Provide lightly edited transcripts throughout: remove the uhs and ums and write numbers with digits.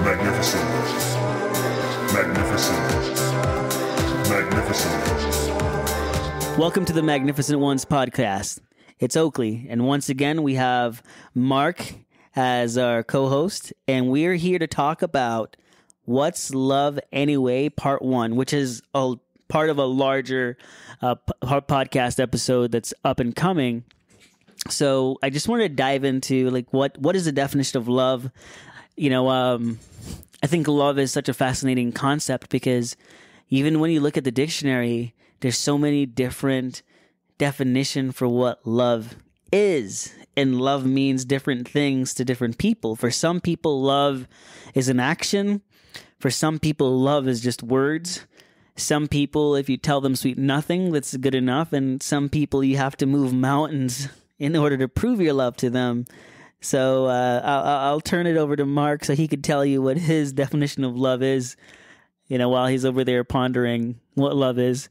Magnificent. Magnificent. Magnificent. Welcome to the Magnificent Ones podcast. It's Oakley, and once again we have Mark as our co-host, and we're here to talk about What's Love Anyway, Part 1, which is a part of a larger podcast episode that's up and coming. So I just wanted to dive into what is the definition of love. I think love is such a fascinating concept because even when you look at the dictionary, there's so many different definitions for what love is. And love means different things to different people. For some people, love is an action. For some people, love is just words. Some people, if you tell them sweet nothing, that's good enough. And some people, you have to move mountains in order to prove your love to them. So I'll turn it over to Mark so he could tell you what his definition of love is, while he's over there pondering what love is.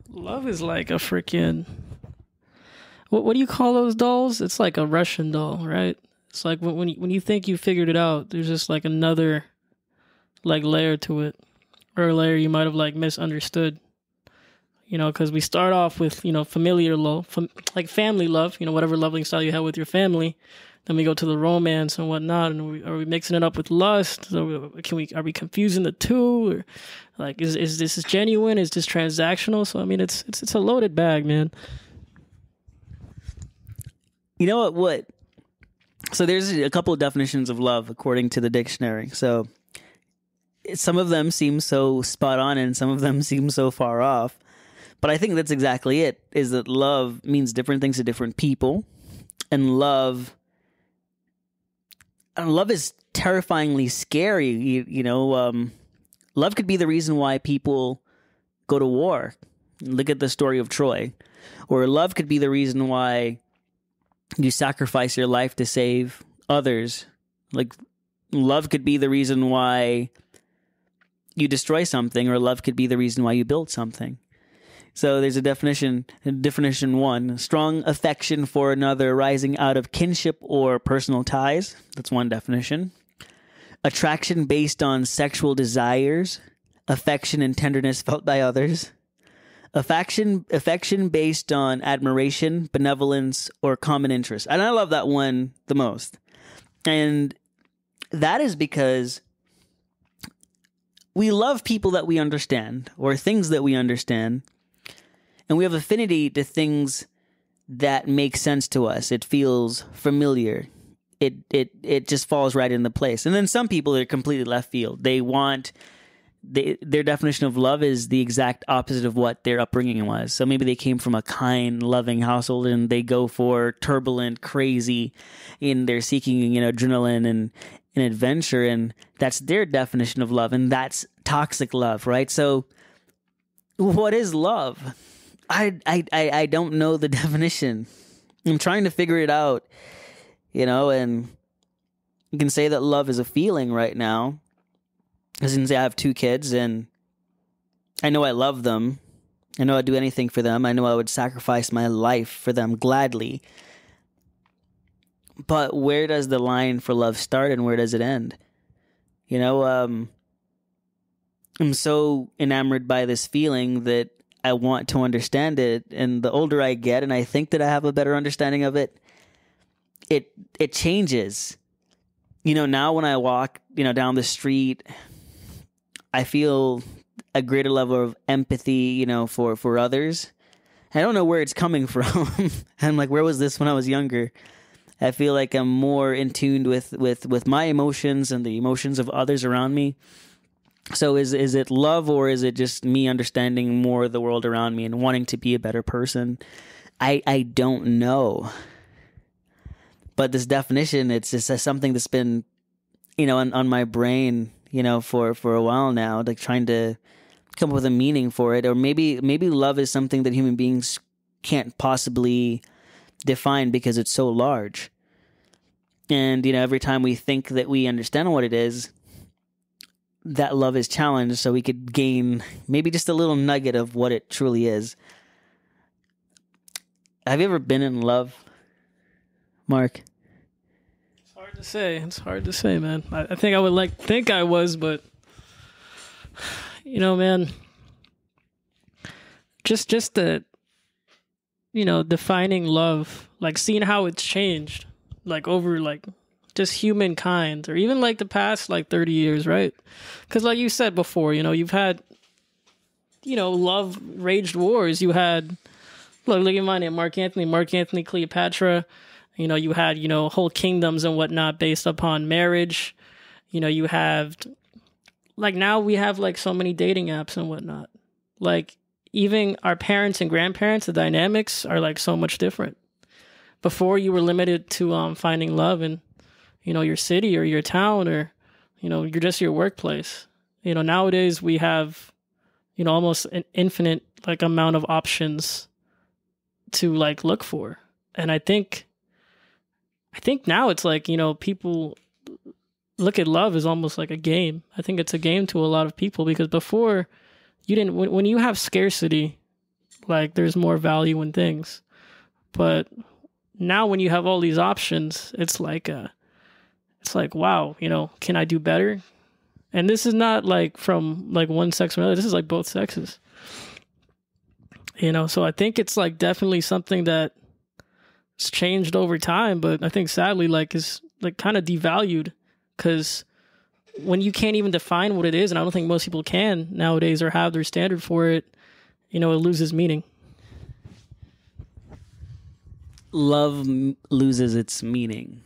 Love is like a freaking... What do you call those dolls? It's like a Russian doll, right? It's like when you think you figured it out, there's just like another layer to it. Or a layer you might have misunderstood. Because we start off with, familiar love, like family love, whatever loving style you have with your family. Then we go to the romance and whatnot, and are we mixing it up with lust? Are we confusing the two? Or is this genuine? Is this transactional? So it's a loaded bag, man. You know what? So there's a couple of definitions of love according to the dictionary. So some of them seem so spot on, and some of them seem so far off. But I think that's exactly it, is that love means different things to different people. And love is terrifyingly scary. Love could be the reason why people go to war. Look at the story of Troy. Or love could be the reason why you sacrifice your life to save others. Love could be the reason why you destroy something, or love could be the reason why you build something. So there's a definition 1, strong affection for another arising out of kinship or personal ties. That's one definition. Attraction based on sexual desires, affection and tenderness felt by others. Affection based on admiration, benevolence, or common interest. And I love that one the most. And that is because we love people that we understand, or things that we understand. And we have affinity to things that make sense to us. It feels familiar. It just falls right into place. And then some people are completely left field. Their definition of love is the exact opposite of what their upbringing was. So maybe they came from a kind, loving household, and they go for turbulent, crazy, and they're seeking, adrenaline and adventure, and that's their definition of love, and that's toxic love, right? So what is love? I don't know the definition. I'm trying to figure it out, and you can say that love is a feeling right now. As in, say I have 2 kids, and I know I love them. I know I'd do anything for them. I know I would sacrifice my life for them gladly. But where does the line for love start, and where does it end? I'm so enamored by this feeling that I want to understand it, and the older I get, and I think that I have a better understanding of it, it changes. Now when I walk, down the street, I feel a greater level of empathy, for others. I don't know where it's coming from. I'm like, where was this when I was younger? I feel like I'm more in tune with my emotions and the emotions of others around me. So is it love, or is it just me understanding more of the world around me and wanting to be a better person? I don't know. But this definition, it's just something that's been, on my brain, for a while now, trying to come up with a meaning for it. Or maybe love is something that human beings can't possibly define because it's so large. And, every time we think that we understand what it is, that love is challenged so we could gain maybe just a little nugget of what it truly is. Have you ever been in love, Mark? It's hard To say it's hard to say, man. I think I would think I was, but man, just the defining love, like seeing how it's changed, like over like just humankind, or even like the past like 30 years, right? Because like you said before, you've had love raged wars. You had look at my name, Mark Anthony, Cleopatra. You had, whole kingdoms and whatnot based upon marriage. You have, like, now we have, like, so many dating apps and whatnot. Like, even our parents and grandparents, the dynamics are, like, so much different. Before, you were limited to finding love in, your city or your town, or, your workplace. Nowadays, we have, almost an infinite, like, amount of options to, like, look for. And I think now it's like, people look at love as almost like a game. I think it's a game to a lot of people, because before when you have scarcity, like there's more value in things. But now when you have all these options, it's like wow, can I do better? And this is not like from like one sex or another. This is like both sexes. So I think it's like definitely something that it's changed over time, but I think sadly, like, is like kind of devalued, because when you can't even define what it is, and I don't think most people can nowadays or have their standard for it, it loses meaning. Love loses its meaning.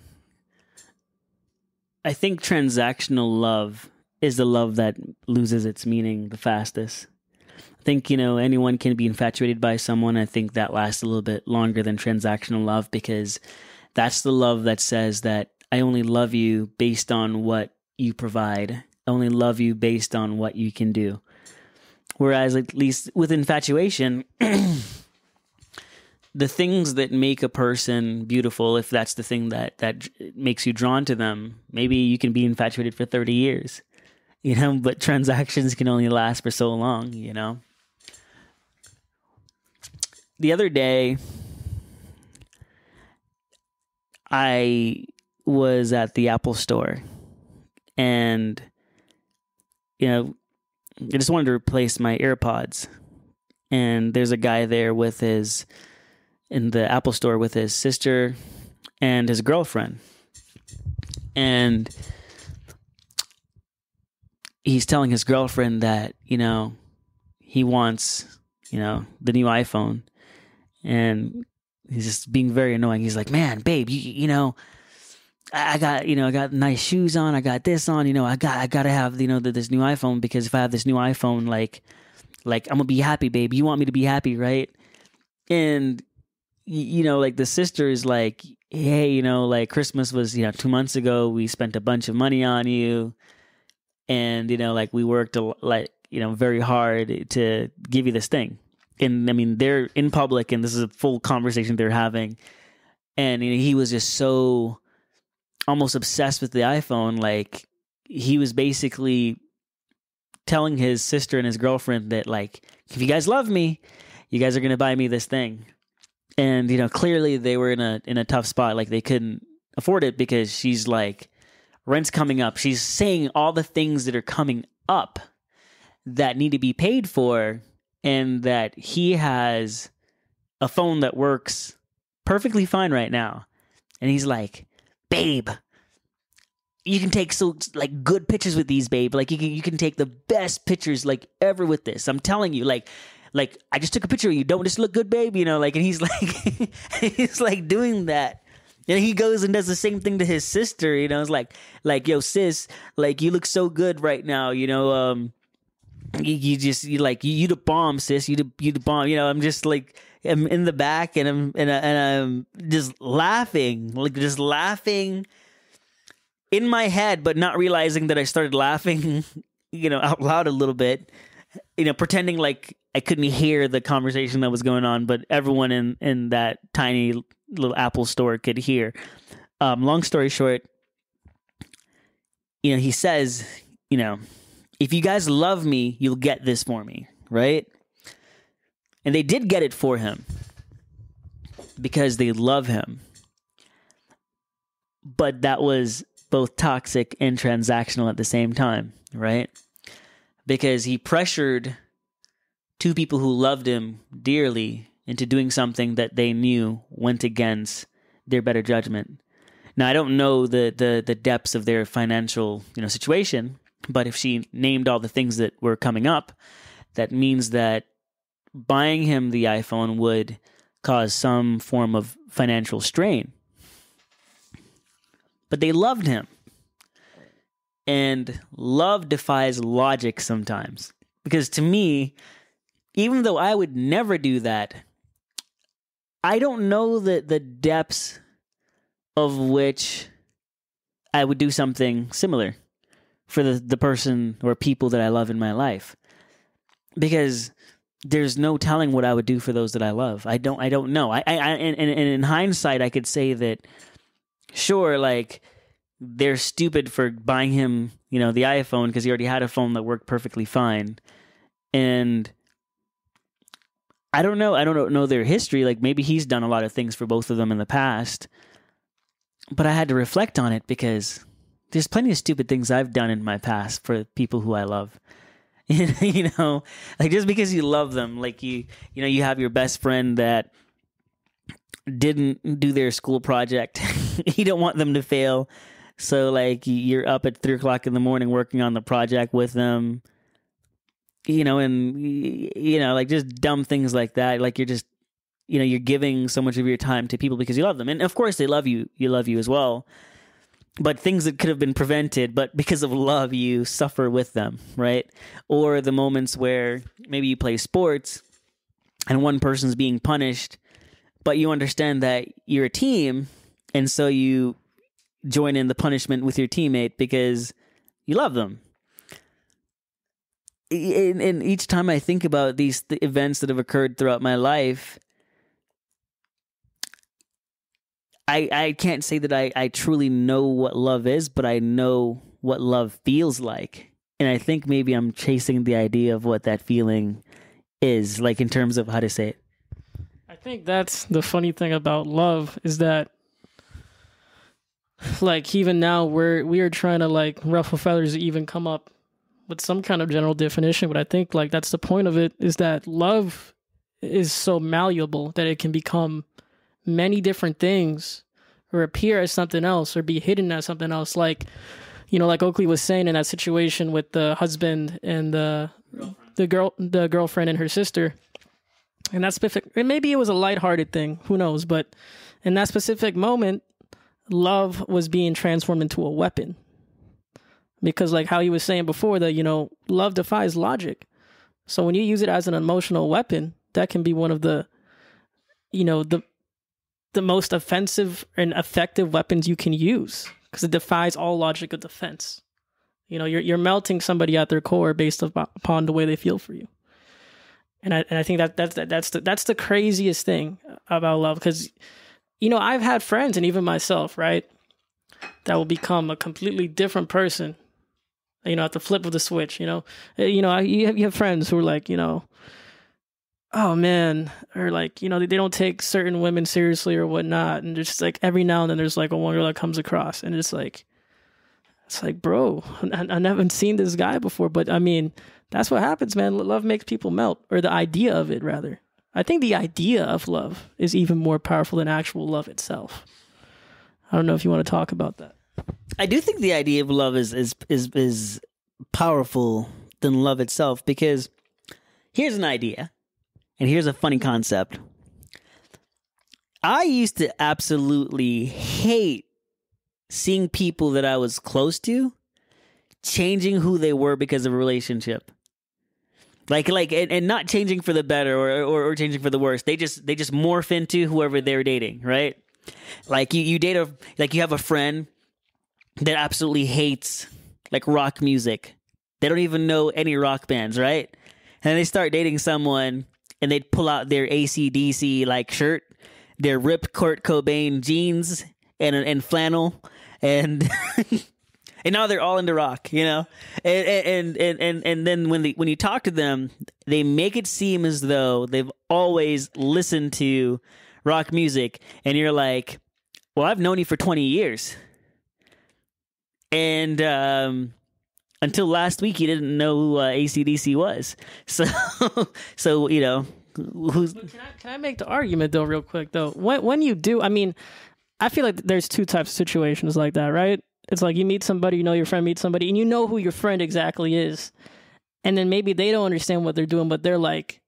I think transactional love is the love that loses its meaning the fastest. I think, anyone can be infatuated by someone. I think that lasts a little bit longer than transactional love, because that's the love that says that I only love you based on what you provide. I only love you based on what you can do. Whereas, at least with infatuation, the things that make a person beautiful, if that's the thing that makes you drawn to them, maybe you can be infatuated for 30 years, but transactions can only last for so long, The other day, I was at the Apple store, and, I just wanted to replace my AirPods. And there's a guy there in the Apple store with his sister and his girlfriend. And he's telling his girlfriend that, he wants, the new iPhone. And he's just being very annoying. He's like, man, babe, I got nice shoes on. I got this on, I got to have, this new iPhone, because if I have this new iPhone, like I'm gonna be happy, babe. You want me to be happy, right? And, like the sister is like, hey, like Christmas was, 2 months ago. We spent a bunch of money on you. And, like we worked very hard to give you this thing. And I mean, they're in public, and this is a full conversation they're having. And he was just so almost obsessed with the iPhone. Like, he was basically telling his sister and his girlfriend that, like, if you guys love me, you guys are going to buy me this thing. And, clearly they were in a tough spot. Like, they couldn't afford it, because she's like, rent's coming up. She's saying all the things that are coming up that need to be paid for, and that he has a phone that works perfectly fine right now. And he's like, babe, you can take good pictures with these, babe. Like, you can take the best pictures like ever with this. I'm telling you, like I just took a picture of you. Don't just look good, babe, and he's like he's like doing that. And he goes and does the same thing to his sister, it's like, yo, sis, like, you look so good right now, you the bomb, sis. You the bomb. I'm just like, I'm in the back, and I'm just laughing, in my head, but not realizing that I started laughing, out loud a little bit, pretending like I couldn't hear the conversation that was going on, but everyone in that tiny little Apple store could hear. Long story short, he says, if you guys love me, you'll get this for me, right? And they did get it for him because they love him. But that was both toxic and transactional at the same time, right? Because he pressured two people who loved him dearly into doing something that they knew went against their better judgment. Now, I don't know the depths of their financial, situation, but if she named all the things that were coming up, that means that buying him the iPhone would cause some form of financial strain. But they loved him. And love defies logic sometimes. Because to me, even though I would never do that, I don't know the depths of which I would do something similar for the person or people that I love in my life. Because there's no telling what I would do for those that I love. I don't know. And in hindsight, I could say that, sure, like, they're stupid for buying him, the iPhone because he already had a phone that worked perfectly fine. And I don't know. I don't know their history. Like, maybe he's done a lot of things for both of them in the past. But I had to reflect on it because there's plenty of stupid things I've done in my past for people who I love. Like, just because you love them, like you have your best friend that didn't do their school project. You don't want them to fail. So, like, you're up at 3:00 in the morning working on the project with them, like, just dumb things like that. Like, you're just, you're giving so much of your time to people because you love them. And of course they love you. You love you as well. But things that could have been prevented, but because of love, you suffer with them, right? Or the moments where maybe you play sports and one person's being punished, but you understand that you're a team, and so you join in the punishment with your teammate because you love them. And each time I think about the events that have occurred throughout my life, I can't say that I truly know what love is, but I know what love feels like. And I think maybe I'm chasing the idea of what that feeling is, like, in terms of how to say it. I think that's the funny thing about love is that, like, even now we are trying to, like, ruffle feathers to even come up with some kind of general definition. But I think, like, that's the point of it, is that love is so malleable that it can become many different things or appear as something else or be hidden as something else. Like, like Oakley was saying in that situation with the husband and the girlfriend and her sister. And that specific, and maybe it was a lighthearted thing, who knows? But in that specific moment, love was being transformed into a weapon. Because, like how he was saying before, that, love defies logic. So when you use it as an emotional weapon, that can be one of the most offensive and effective weapons you can use, because it defies all logic of defense. You're melting somebody at their core based upon the way they feel for you. And I think that's the craziest thing about love, because I've had friends, and even myself, right, that will become a completely different person. At the flip of the switch. You have friends who are like, oh man, or like, they don't take certain women seriously or whatnot. And just like every now and then there's like a one girl that comes across, and it's like, bro, I never seen this guy before. But I mean, that's what happens, man. Love makes people melt, or the idea of it, rather. I think the idea of love is even more powerful than actual love itself. I don't know if you want to talk about that. I do think the idea of love is powerful than love itself, because here's an idea. And here's a funny concept. I used to absolutely hate seeing people that I was close to changing who they were because of a relationship. And not changing for the better or changing for the worse. They just morph into whoever they're dating, right? Like you have a friend that absolutely hates like rock music. They don't even know any rock bands, right? And they start dating someone, and they'd pull out their AC/DC like shirt, their ripped Kurt Cobain jeans, and flannel, and and now they're all into rock, and then when you talk to them, they make it seem as though they've always listened to rock music, and you're like, well, I've known you for 20 years. And until last week, he didn't know who AC/DC was. So, so who's? Can I make the argument though, real quick though? When you do, I mean, I feel like there's two types of situations like that, right? It's like you meet somebody, your friend meets somebody, and you know who your friend exactly is, and then maybe they don't understand what they're doing, but they're like,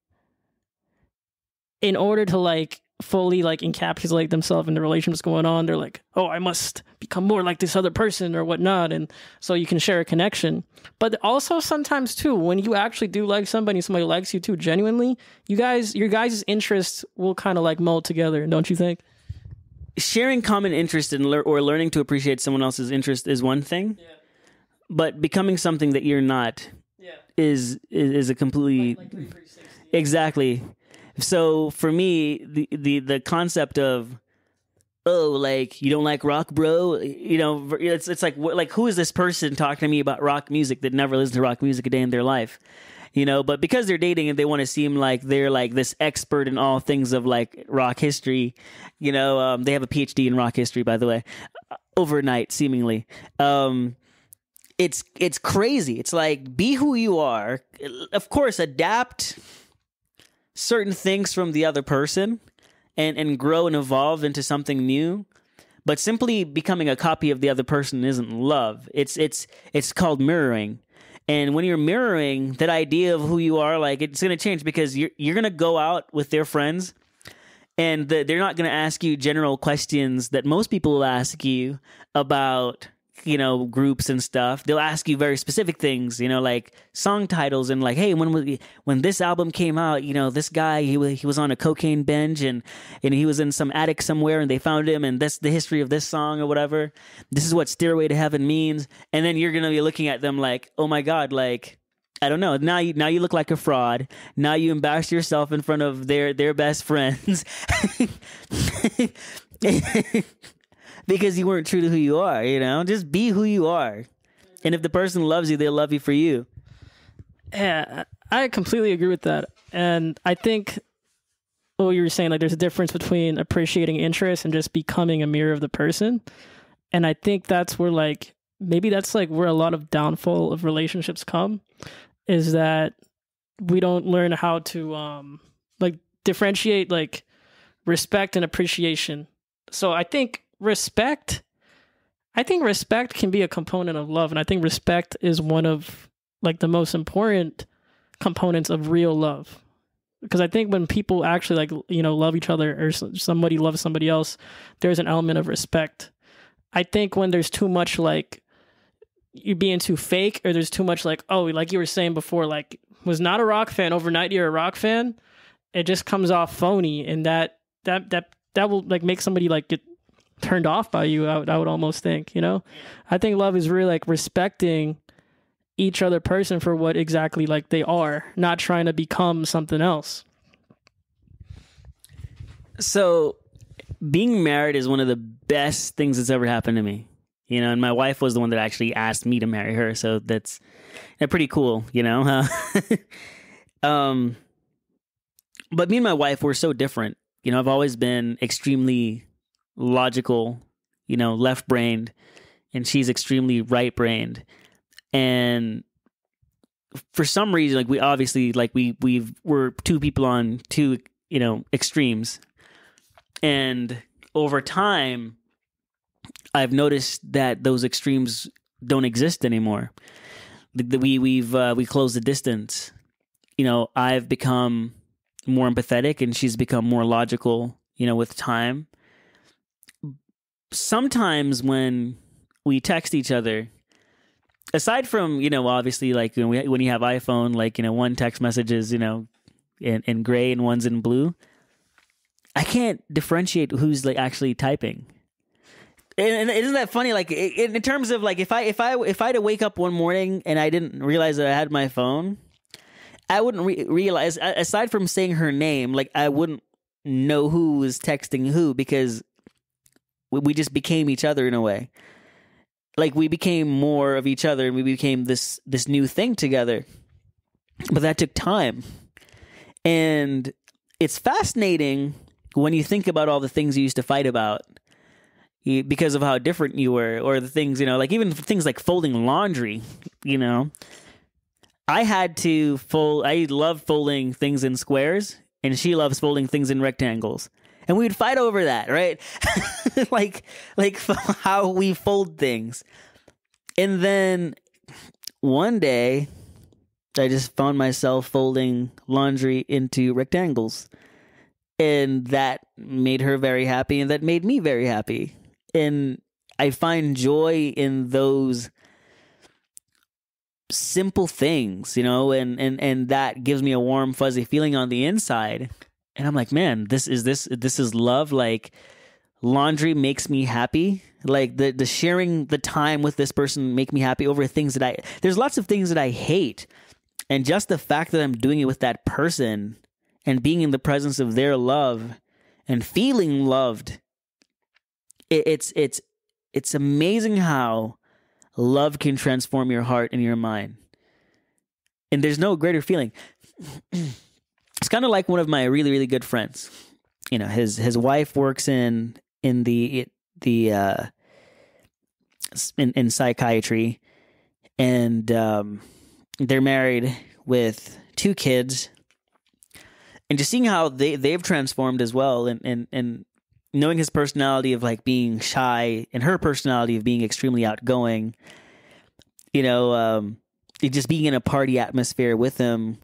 in order to like fully like encapsulate themselves in the relationship going on, they're like, oh, I must become more like this other person or whatnot, and so you can share a connection. But also sometimes too, when you actually do like somebody likes you too genuinely, your guys' interests will kind of like mold together, don't you think? Sharing common interest or learning to appreciate someone else's interest is one thing, but becoming something that you're not is a completely like 360. Exactly. So for me, the concept of, oh, like, you don't like rock, bro? It's like who is this person talking to me about rock music that never listened to rock music a day in their life? But because they're dating and they want to seem like they're like this expert in all things of like rock history, they have a PhD in rock history, by the way, overnight, seemingly. It's crazy. It's like, be who you are. Of course, adapt certain things from the other person and grow and evolve into something new. But simply becoming a copy of the other person isn't love. It's called mirroring. And when you're mirroring, that idea of who you are, like, it's going to change because you're going to go out with their friends and they're not going to ask you general questions that most people will ask you about, groups and stuff. They'll ask you very specific things, like song titles and like, hey, when this album came out, this guy, he was on a cocaine binge and he was in some attic somewhere and they found him and that's the history of this song or whatever. This is what Stairway to Heaven means. And then you're going to be looking at them like, oh my God, like, I don't know. Now you look like a fraud. Now you embarrass yourself in front of their best friends. Because you weren't true to who you are, Just be who you are. And if the person loves you, they'll love you for you. Yeah, I completely agree with that. And I think what you were saying, like, there's a difference between appreciating interest and just becoming a mirror of the person. And I think that's where, like, maybe that's like where a lot of downfall of relationships come, is that we don't learn how to like differentiate like respect and appreciation. So I think respect can be a component of love, and I think respect is one of like the most important components of real love. Because I think when people actually like, love each other or somebody loves somebody else, there's an element of respect. I think when there's too much like you being too fake, or there's too much like, oh, like you were saying before, like, was not a rock fan, overnight you're a rock fan, it just comes off phony, and that will like make somebody like get turned off by you. I would almost think, I think love is really like respecting each other person for what exactly like they are, not trying to become something else. So being married is one of the best things that's ever happened to me, and my wife was the one that actually asked me to marry her. So that's pretty cool, but me and my wife, we're so different. I've always been extremely logical, left-brained, and she's extremely right-brained. And for some reason, like, we obviously, like, we're two people on two, extremes. And over time, I've noticed that those extremes don't exist anymore. We closed the distance. I've become more empathetic and she's become more logical, with time. Sometimes when we text each other, aside from, obviously, like, when you have iPhone, like, one text message is, in gray and one's in blue. I can't differentiate who's like actually typing. And isn't that funny? Like, in terms of like, if I had to wake up one morning and I didn't realize that I had my phone, I wouldn't realize, aside from saying her name, like, I wouldn't know who was texting who, because we just became each other in a way. Like, we became more of each other and we became this new thing together. But that took time. And it's fascinating when you think about all the things you used to fight about. because of how different you were, or the things, like even things like folding laundry, I had to fold. I love folding things in squares, and she loves folding things in rectangles. And we would fight over that, right? like how we fold things. And then one day, I just found myself folding laundry into rectangles. And that made her very happy, and that made me very happy. And I find joy in those simple things, and that gives me a warm, fuzzy feeling on the inside. And I'm like, man, this is love. Like, laundry makes me happy. Like the sharing the time with this person make me happy over things that there's lots of things that I hate. And just the fact that I'm doing it with that person and being in the presence of their love and feeling loved, it's amazing how love can transform your heart and your mind. And there's no greater feeling. It's kind of like one of my really, really good friends. His wife works in psychiatry, and they're married with 2 kids. And just seeing how they've transformed as well, and knowing his personality of like being shy and her personality of being extremely outgoing, just being in a party atmosphere with him,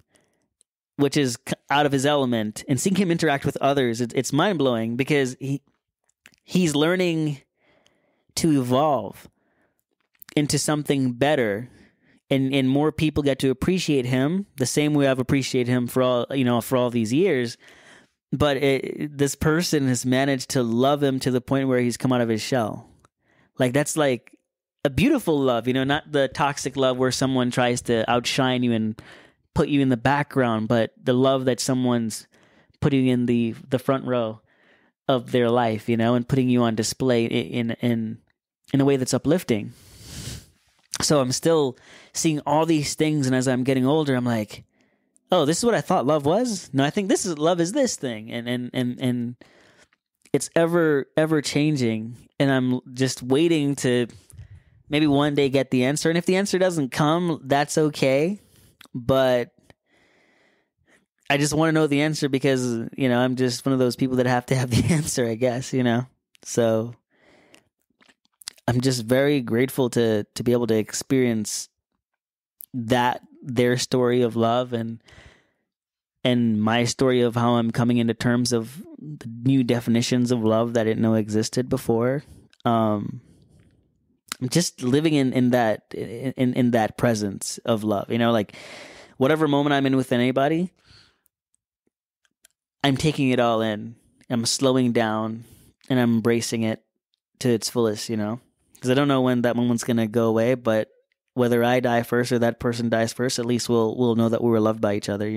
which is out of his element, and seeing him interact with others, it's mind-blowing, because he's learning to evolve into something better, and more people get to appreciate him the same way I've appreciated him for all these years. But this person has managed to love him to the point where he's come out of his shell. Like, that's like a beautiful love, not the toxic love where someone tries to outshine you and put you in the background, but the love that someone's putting in the front row of their life, and putting you on display in a way that's uplifting. So I'm still seeing all these things, and as I'm getting older, I'm like, oh, this is what I thought love was? No, I think love is this thing. And it's ever changing. And I'm just waiting to maybe one day get the answer. And if the answer doesn't come, that's okay. But I just want to know the answer, because, I'm just one of those people that have to have the answer, I guess, So I'm just very grateful to be able to experience their story of love, and my story of how I'm coming into terms of the new definitions of love that I didn't know existed before. I'm just living in that presence of love, like whatever moment I'm in with anybody, I'm taking it all in. I'm slowing down and I'm embracing it to its fullest, because I don't know when that moment's going to go away, but whether I die first or that person dies first, at least we'll know that we were loved by each other,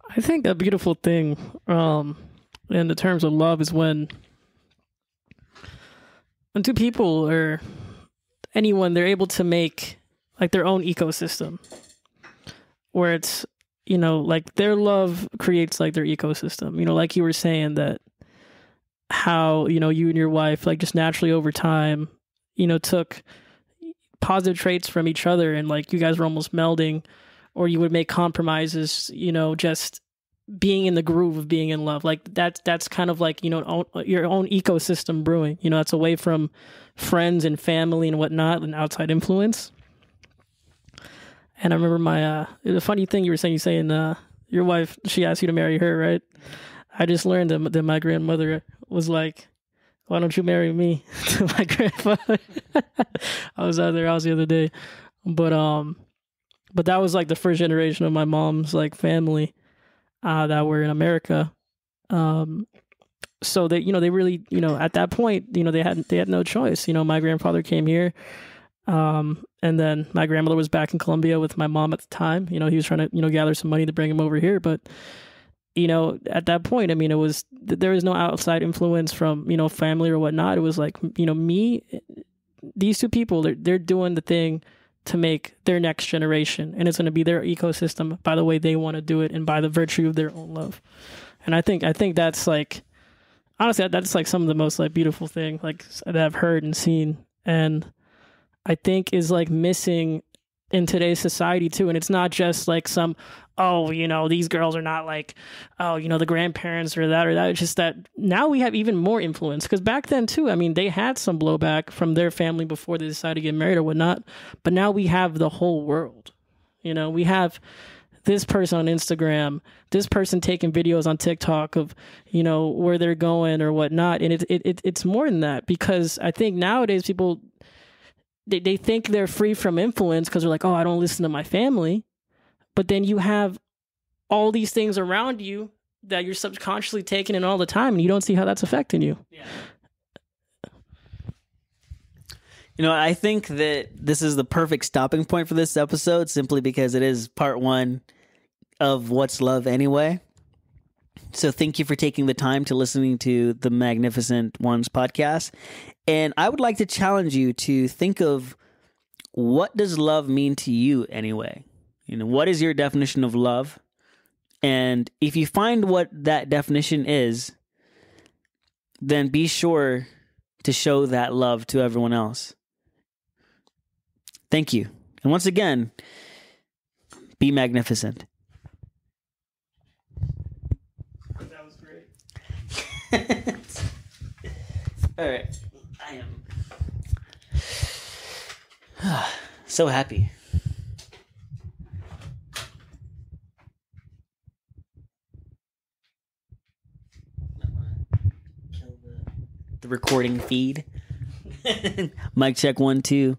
I think a beautiful thing in the terms of love is when 2 people or anyone, they're able to make like their own ecosystem, where it's, like their love creates like their ecosystem, like you were saying, that how, you and your wife, like just naturally over time, took positive traits from each other, and like you guys were almost melding, or you would make compromises, just being in the groove of being in love. Like that's kind of like, your own ecosystem brewing, that's away from friends and family and whatnot and outside influence. And I remember the funny thing you were saying, your wife, she asked you to marry her, right? I just learned that my grandmother was like, why don't you marry me? To my grandfather. I was out of their house the other day. But that was like the first generation of my mom's like family that were in America. So they, they really, at that point, they had no choice. My grandfather came here. And then my grandmother was back in Colombia with my mom at the time. He was trying to, gather some money to bring him over here. But, at that point, there was no outside influence from, family or whatnot. It was like, me, these 2 people, they're doing the thing to make their next generation. And it's going to be their ecosystem by the way they want to do it and by the virtue of their own love. And I think that's like, honestly, that's like some of the most like beautiful thing like that I've heard and seen, and I think is like missing in today's society too. And it's not just like some, oh, you know, these girls are not like, oh, you know, the grandparents or that or that. It's just that now we have even more influence, because back then too, I mean, they had some blowback from their family before they decided to get married or whatnot, but now we have the whole world. You know, we have this person on Instagram, this person taking videos on TikTok of, you know, where they're going or whatnot. And it's more than that, because I think nowadays people, they think they're free from influence because they're like, oh, I don't listen to my family. But then you have all these things around you that you're subconsciously taking in all the time, and you don't see how that's affecting you. Yeah. You know, I think that this is the perfect stopping point for this episode, simply because it is part one of What's Love Anyway. So thank you for taking the time to listening to the Magnificent Ones podcast. And I would like to challenge you to think of, what does love mean to you anyway? You know, what is your definition of love? And if you find what that definition is, then be sure to show that love to everyone else. Thank you. And once again, be magnificent. That was great. All right. I am so happy. Kill the recording feed. Mic check 1 2.